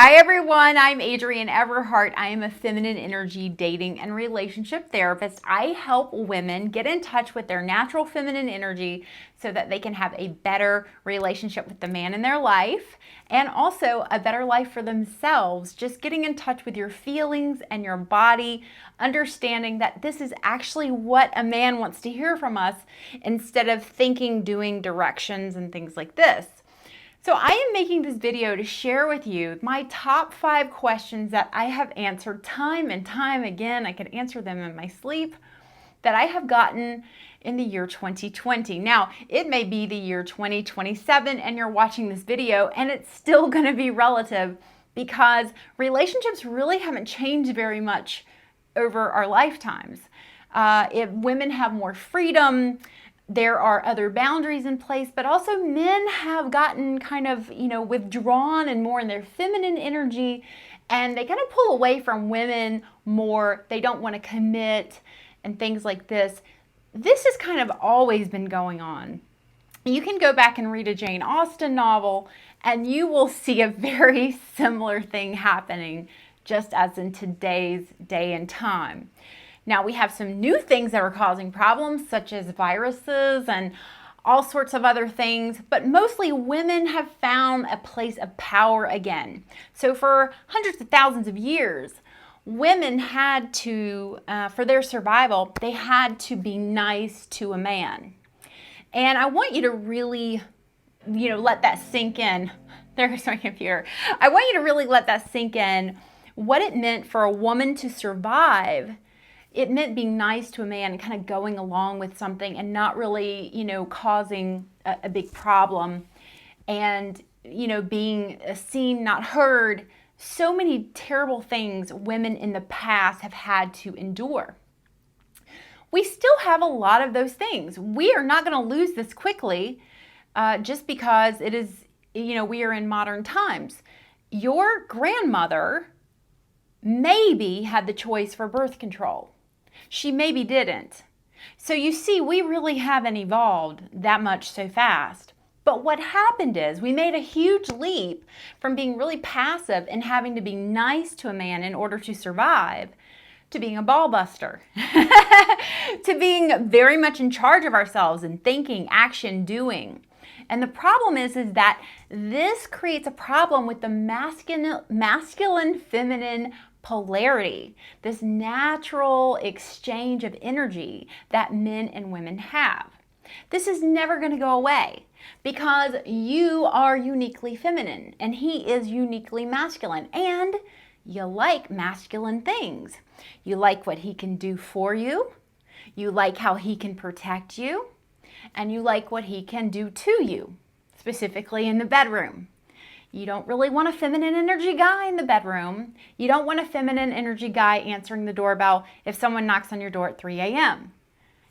Hi everyone, I'm Adrienne Everheart. I am a feminine energy dating and relationship therapist. I help women get in touch with their natural feminine energy so that they can have a better relationship with the man in their life and also a better life for themselves. Just getting in touch with your feelings and your body, understanding that this is actually what a man wants to hear from us instead of thinking, doing directions and things like this. So I am making this video to share with you my top 5 questions that I have answered time and time again. I could answer them in my sleep that I have gotten in the year 2020. Now, it may be the year 2027 and you're watching this video and it's still going to be relative because relationships really haven't changed very much over our lifetimes. If women have more freedom, there are other boundaries in place, but also men have gotten kind of, withdrawn and more in their feminine energy, and they kind of pull away from women more. They don't want to commit and things like this. This has kind of always been going on. You can go back and read a Jane Austen novel, and you will see a very similar thing happening just as in today's day and time. Now we have some new things that are causing problems, such as viruses and all sorts of other things, but mostly women have found a place of power again. So for hundreds of thousands of years, women had to, for their survival, they had to be nice to a man. And I want you to really, let that sink in. There's my computer. I want you to really let that sink in, what it meant for a woman to survive. It meant being nice to a man and kind of going along with something and not really, causing a big problem and, being seen, not heard. So many terrible things women in the past have had to endure. We still have a lot of those things. We are not going to lose this quickly just because it is, we are in modern times. Your grandmother maybe had the choice for birth control. She maybe didn't. So you see, we really haven't evolved that much so fast. But what happened is we made a huge leap from being really passive and having to be nice to a man in order to survive to being a ball buster, to being very much in charge of ourselves and thinking, action, doing. And the problem is that this creates a problem with the masculine feminine polarity, this natural exchange of energy that men and women have. This is never going to go away because you are uniquely feminine and he is uniquely masculine, and you like masculine things. You like what he can do for you, you like how he can protect you, and you like what he can do to you, specifically in the bedroom. You don't really want a feminine energy guy in the bedroom. You don't want a feminine energy guy answering the doorbell if someone knocks on your door at 3 a.m.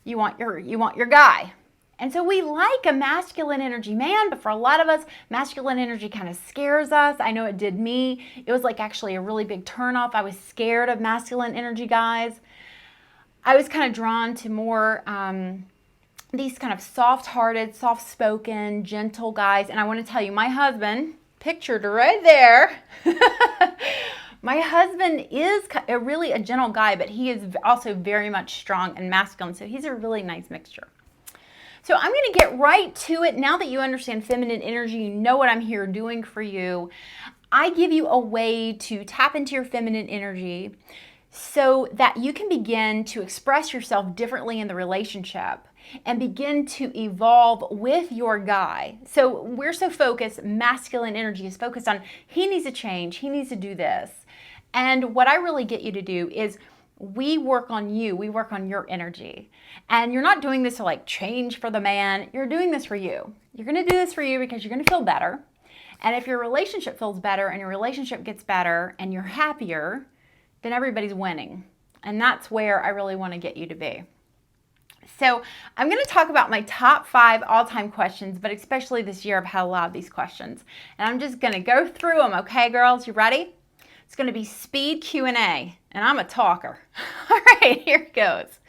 You want your guy. And so we like a masculine energy man, but for a lot of us, masculine energy kind of scares us. I know it did me. It was like actually a really big turnoff. I was scared of masculine energy guys. I was kind of drawn to more these kind of soft-hearted, soft-spoken, gentle guys. And I want to tell you, my husband, pictured right there. My husband is really a gentle guy, but he is also very much strong and masculine. So he's a really nice mixture. So I'm going to get right to it. Now that you understand feminine energy, you know what I'm here doing for you. I give you a way to tap into your feminine energy so that you can begin to express yourself differently in the relationship and begin to evolve with your guy. So we're so focused, masculine energy is focused on he needs to change, he needs to do this. And what I really get you to do is we work on you, we work on your energy. And you're not doing this to like change for the man, you're doing this for you. You're gonna do this for you because you're gonna feel better. And if your relationship feels better and your relationship gets better and you're happier, then everybody's winning. And that's where I really wanna get you to be. So I'm going to talk about my top 5 all-time questions, but especially this year I've had a lot of these questions. And I'm just going to go through them, okay, girls? You ready? It's going to be speed Q&A, and I'm a talker. All right, here it goes.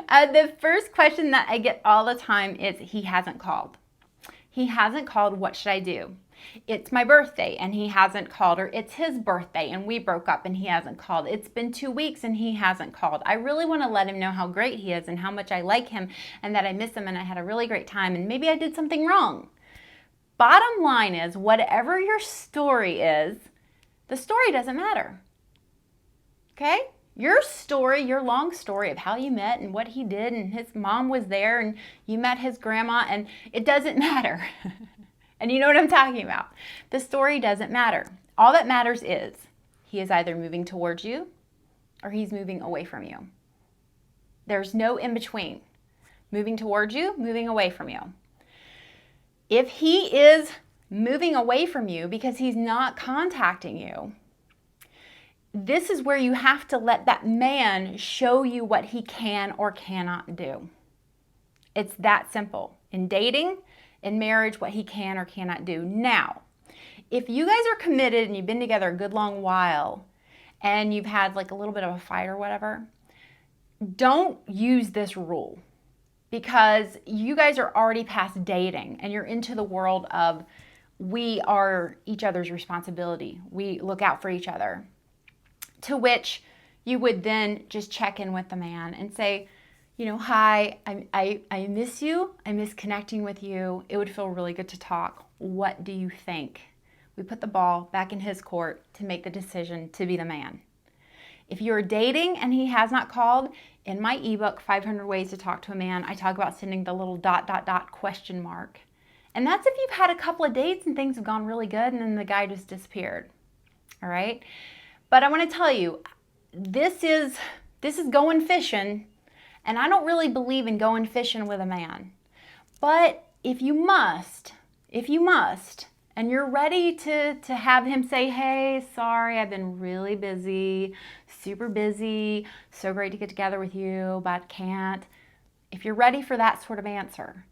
The first question that I get all the time is, he hasn't called. He hasn't called, what should I do? It's my birthday and he hasn't called, or it's his birthday and we broke up and he hasn't called. It's been 2 weeks and he hasn't called. I really want to let him know how great he is and how much I like him and that I miss him and I had a really great time and maybe I did something wrong. Bottom line is, whatever your story is, the story doesn't matter. Okay? Your story, your long story of how you met and what he did and his mom was there and you met his grandma, and it doesn't matter. And you know what I'm talking about. The story doesn't matter. All that matters is he is either moving towards you or he's moving away from you. There's no in between. Moving towards you, moving away from you. If he is moving away from you because he's not contacting you, this is where you have to let that man show you what he can or cannot do. It's that simple. In dating, in marriage, what he can or cannot do. Now, if you guys are committed and you've been together a good long while and you've had like a little bit of a fight or whatever, don't use this rule, because you guys are already past dating and you're into the world of we are each other's responsibility. We look out for each other. To which you would then just check in with the man and say, hi, I miss you. I miss connecting with you. It would feel really good to talk. What do you think? We put the ball back in his court to make the decision to be the man. If you're dating and he has not called, in my ebook, 500 Ways to Talk to a Man, I talk about sending the little ... question mark. And that's if you've had a couple of dates and things have gone really good and then the guy just disappeared. All right? But I want to tell you, this is going fishing. And I don't really believe in going fishing with a man. But if you must, and you're ready to have him say, hey, sorry, I've been really busy, super busy, so great to get together with you, but can't. If you're ready for that sort of answer,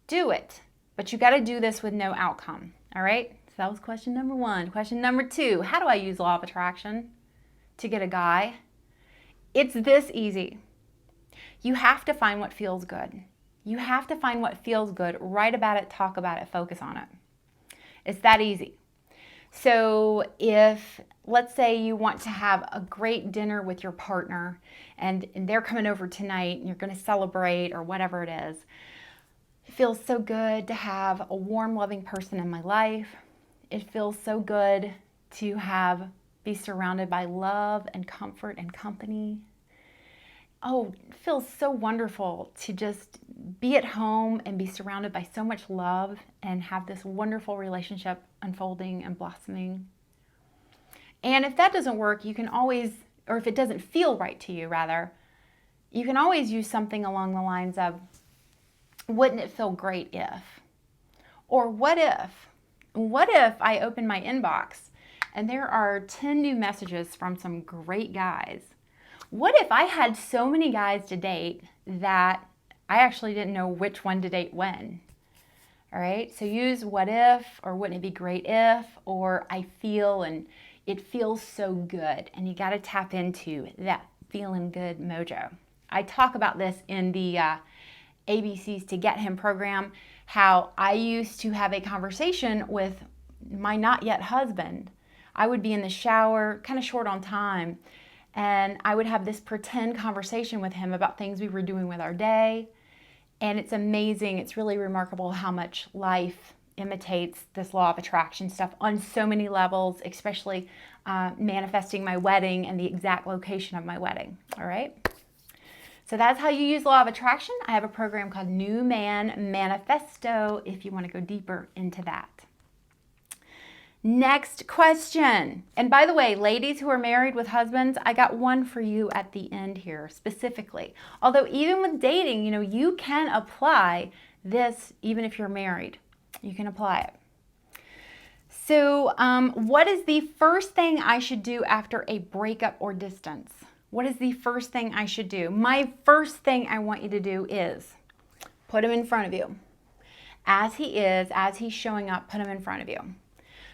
do it. But you got to do this with no outcome, all right? So that was question number 1. Question number 2, how do I use law of attraction to get a guy? It's this easy. You have to find what feels good. You have to find what feels good, write about it, talk about it, focus on it. It's that easy. So if, let's say you want to have a great dinner with your partner and they're coming over tonight and you're going to celebrate or whatever it is, it feels so good to have a warm, loving person in my life. It feels so good to be surrounded by love and comfort and company. Oh, it feels so wonderful to just be at home and be surrounded by so much love and have this wonderful relationship unfolding and blossoming. And if that doesn't work, you can always, or if it doesn't feel right to you, rather, you can always use something along the lines of, wouldn't it feel great if? Or what if I open my inbox and there are 10 new messages from some great guys? What if I had so many guys to date that I actually didn't know which one to date when? All right, so use what if, or wouldn't it be great if, or I feel, and it feels so good. And you got to tap into that feeling good mojo. I talk about this in the ABCs to Get Him program, how I used to have a conversation with my not yet husband. I would be in the shower, kind of short on time, and I would have this pretend conversation with him about things we were doing with our day. And it's amazing. It's really remarkable how much life imitates this law of attraction stuff on so many levels, especially manifesting my wedding and the exact location of my wedding. All right. So that's how you use law of attraction. I have a program called New Man Manifesto if you want to go deeper into that. Next question. And by the way, ladies who are married with husbands, I got one for you at the end here specifically. Although even with dating, you can apply this even if you're married. You can apply it. So what is the first thing I should do after a breakup or distance? What is the first thing I should do? My first thing I want you to do is put him in front of you. As he is, as he's showing up, put him in front of you.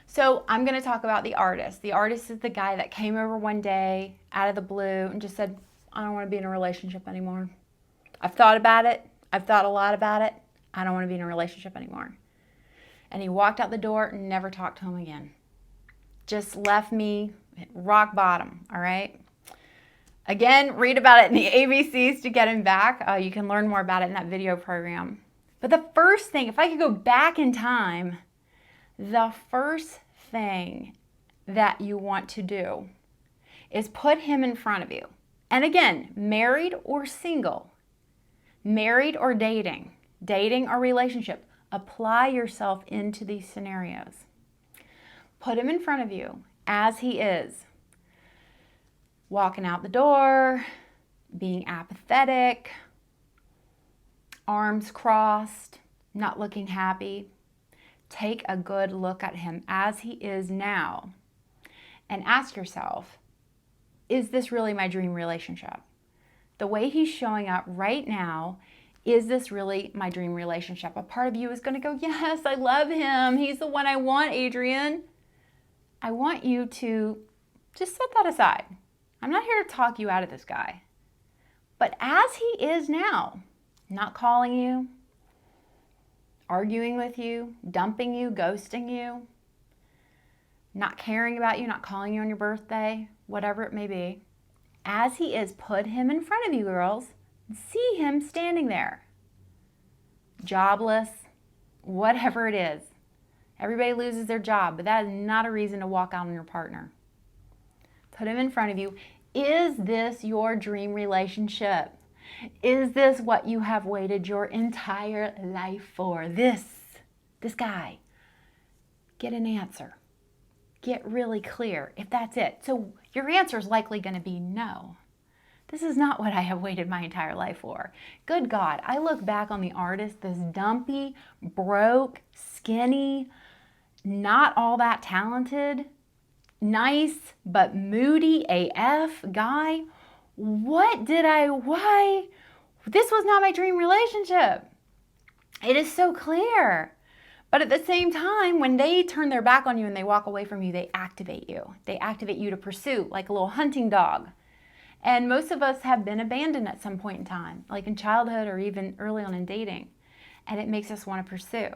So I'm going to talk about the artist. The artist is the guy that came over one day out of the blue and just said, I don't want to be in a relationship anymore. I've thought about it. I've thought a lot about it. I don't want to be in a relationship anymore. And he walked out the door and never talked to him again. Just left me rock bottom, all right? Again, read about it in the ABCs to get him back. You can learn more about it in that video program. But the first thing, if I could go back in time, the first thing that you want to do is put him in front of you. And again, married or single, married or dating or relationship, apply yourself into these scenarios. Put him in front of you as he is. Walking out the door, being apathetic, arms crossed, not looking happy. Take a good look at him as he is now and ask yourself, is this really my dream relationship? The way he's showing up right now, is this really my dream relationship? A part of you is going to go, yes, I love him. He's the one I want, Adrienne. I want you to just set that aside. I'm not here to talk you out of this guy. But as he is now, not calling you, arguing with you, dumping you, ghosting you, not caring about you, not calling you on your birthday, whatever it may be, as he is, put him in front of you, girls, and see him standing there. Jobless, whatever it is. Everybody loses their job, but that is not a reason to walk out on your partner. Put him in front of you. Is this your dream relationship? Is this what you have waited your entire life for? This guy. Get an answer. Get really clear if that's it. So your answer is likely going to be no. This is not what I have waited my entire life for. Good God, I look back on the artist, this dumpy, broke, skinny, not all that talented, nice but moody AF guy. Why? This was not my dream relationship. It is so clear. But at the same time, when they turn their back on you and they walk away from you, they activate you. They activate you to pursue, like a little hunting dog. And most of us have been abandoned at some point in time, like in childhood or even early on in dating. And it makes us want to pursue.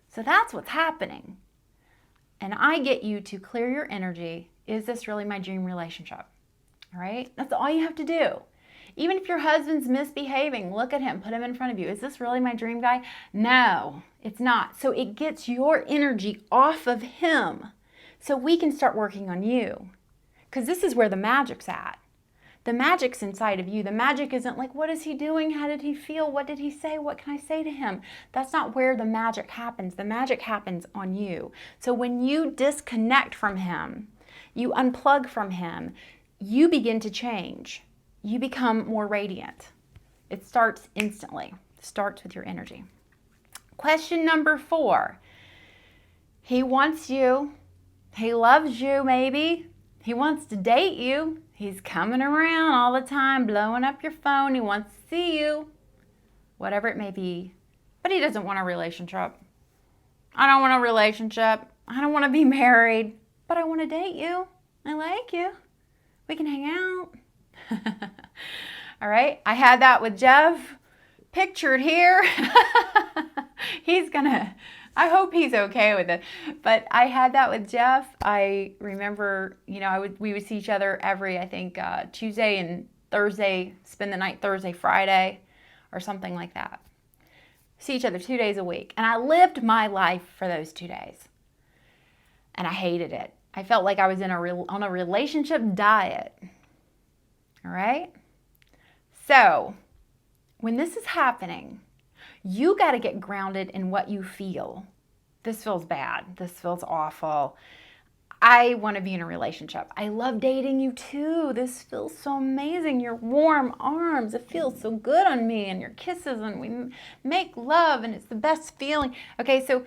So that's what's happening. And I get you to clear your energy. Is this really my dream relationship? All right? That's all you have to do. Even if your husband's misbehaving, look at him, put him in front of you. Is this really my dream guy? No, it's not. So it gets your energy off of him so we can start working on you. Because this is where the magic's at. The magic's inside of you. The magic isn't like, what is he doing? How did he feel? What did he say? What can I say to him? That's not where the magic happens. The magic happens on you. So when you disconnect from him, you unplug from him, you begin to change. You become more radiant. It starts instantly. It starts with your energy. Question number 4. He wants you. He loves you, maybe. He wants to date you. He's coming around all the time, blowing up your phone. He wants to see you, whatever it may be. But he doesn't want a relationship. I don't want a relationship. I don't want to be married, but I want to date you. I like you. We can hang out. All right. I had that with Jeff pictured here. I hope he's okay with it. But I had that with Jeff. I remember, we would see each other every, I think, Tuesday and Thursday, spend the night Thursday, Friday, or something like that. See each other 2 days a week. And I lived my life for those 2 days. And I hated it. I felt like I was on a relationship diet. All right? So, when this is happening, you got to get grounded in what you feel. This feels bad. This feels awful. I want to be in a relationship. I love dating you too. This feels so amazing. Your warm arms, it feels so good on me, and your kisses, and we make love, and it's the best feeling. Okay, so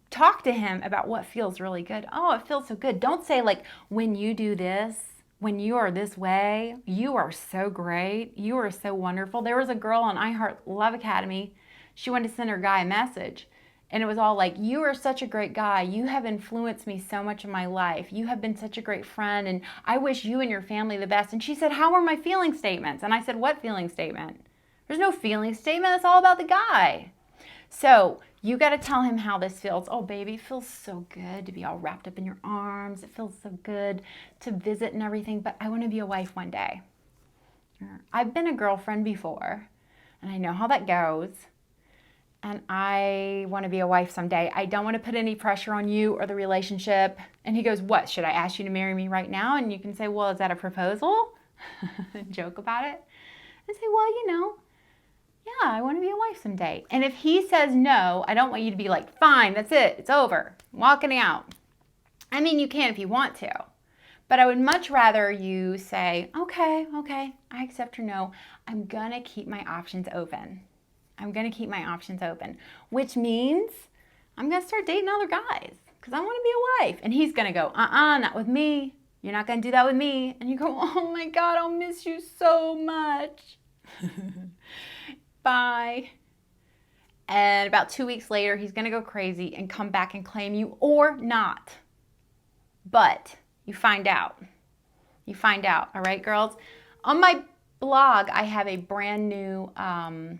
talk to him about what feels really good. Oh, it feels so good. Don't say like, when you do this, when you are this way, you are so great. You are so wonderful. There was a girl on iHeart Love Academy. She wanted to send her guy a message. And it was all like, you are such a great guy. You have influenced me so much in my life. You have been such a great friend. And I wish you and your family the best. And she said, how are my feeling statements? And I said, what feeling statement? There's no feeling statement. It's all about the guy. So You got to tell him how this feels. Oh, baby, it feels so good to be all wrapped up in your arms. It feels so good to visit and everything, but I want to be a wife one day. I've been a girlfriend before, and I know how that goes, and I want to be a wife someday. I don't want to put any pressure on you or the relationship. And he goes, what, should I ask you to marry me right now? And you can say, well, is that a proposal? Joke about it. And say, well, yeah, I want to be a wife someday. And if he says no, I don't want you to be like, fine, that's it, it's over, I'm walking out. I mean, you can if you want to. But I would much rather you say, okay, I accept your no. I'm going to keep my options open. I'm going to keep my options open, which means I'm going to start dating other guys because I want to be a wife. And he's going to go, not with me. You're not going to do that with me. And you go, oh my God, I'll miss you so much. Bye. And about 2 weeks later, he's going to go crazy and come back and claim you or not. But you find out. You find out. All right, girls? On my blog, I have a brand new, on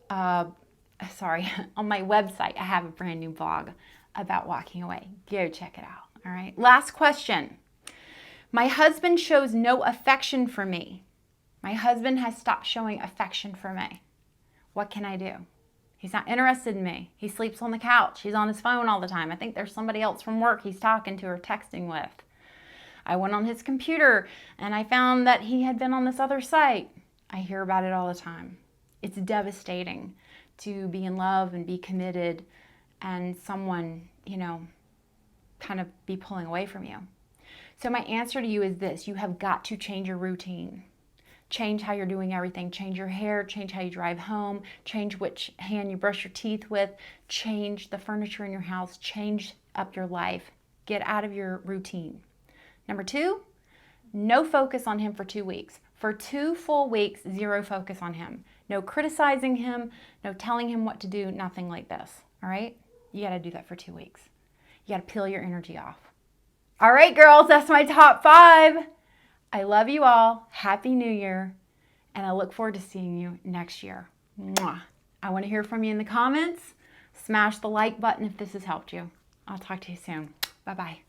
my website, I have a brand new blog about walking away. Go check it out. All right. Last question. My husband shows no affection for me. My husband has stopped showing affection for me. What can I do? He's not interested in me. He sleeps on the couch. He's on his phone all the time. I think there's somebody else from work he's talking to or texting with. I went on his computer and I found that he had been on this other site. I hear about it all the time. It's devastating to be in love and be committed and someone, kind of be pulling away from you. So my answer to you is this. You have got to change your routine. Change how you're doing everything. Change your hair, change how you drive home, change which hand you brush your teeth with, change the furniture in your house, change up your life. Get out of your routine. Number 2, no focus on him for 2 weeks. For 2 full weeks, zero focus on him. No criticizing him, no telling him what to do, nothing like this. All right? You got to do that for 2 weeks. You got to peel your energy off. All right, girls, that's my top 5. I love you all. Happy New Year. And I look forward to seeing you next year. Mwah. I want to hear from you in the comments. Smash the like button if this has helped you. I'll talk to you soon. Bye-bye.